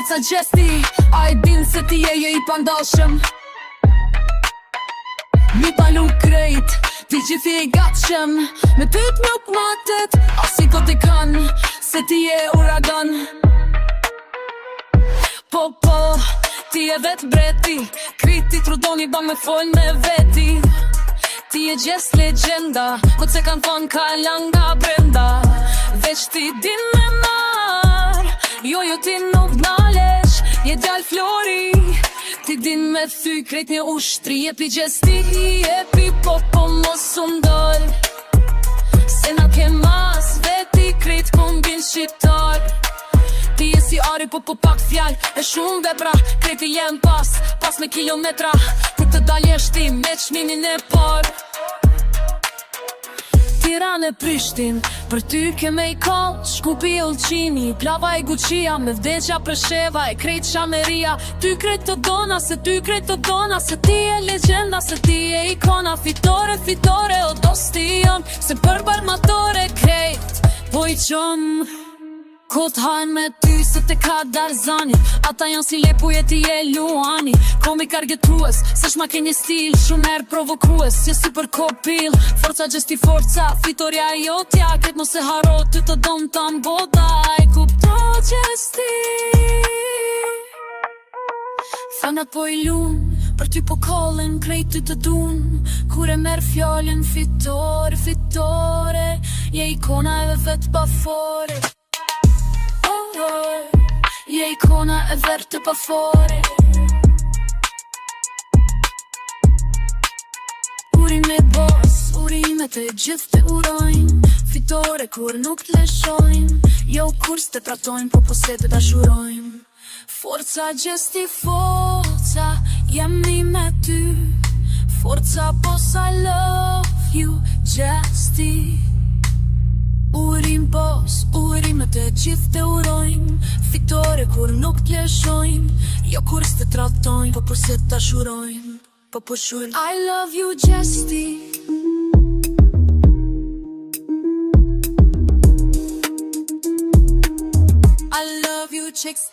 Forca gjesti, a i din se ti je i pandashëm. Mi palu krejt, ti gjithi i gatshëm. Me pyt nuk matet, asi ko t'i kanë, se ti je uragan. Po, ti je vet breti, kriti trudoni bang me fol me veti. Ti je gjes legenda, ko se kanë thon ka langa brenda. Veç ti din me mar, jo ti nuk nalesh, je djall flori. Ti din me thy krejt një ushtri, je pi gjesti, je pi po mos undol. Se na ke mas, veti krejt kombin shqiptar. Ti je si ari po pak fjall, e shumë vepra, krejti jem pas me kilometra. Kur të daljesh ti me qminin e par. Tiranë e Prishtin, për ty keme i kall, Shkupi e Ullqini, Plava e Guqia, me vdeqja Presheva e krejt Shameria. Ty krejt të dona, se ty krejt të dona, se ti e legenda, se ti e ikona. Fitore, o dosti jam, se për barmatore krejt, po i qëm. Ko t'hajnë me ty se te ka Darzani, ata janë si lepu e ti e Luani. Komi kargetues, se shma ke një stil, shumë erë provokues, je super kopil. Forca gjesti forca, fitoria e jotja, kret mos e haro, ty të dom të amboda. I kupto gjesti, fanat po i lun, për ty po kollen, krejt ty të dun. Kur e merë fjallin fitore, je ikona e vet pa fore. Je ikona e verte pa fore. Urime boss, urimet e gjithë të urojnë. Fitore kur nuk t'leshojnë, jo kur s'te tratojnë, po se të dashurojnë. Forca gjesti forca, jemi me ty. Forca boss, I love you, gjesti. Urim boss, urimet e gjithë të urojnë. Fitore kur nuk t'leshojnë, jo kur s'te tratojnë, po se të dashurojnë. Po shurë I love you, gjesti. I love you, chicks.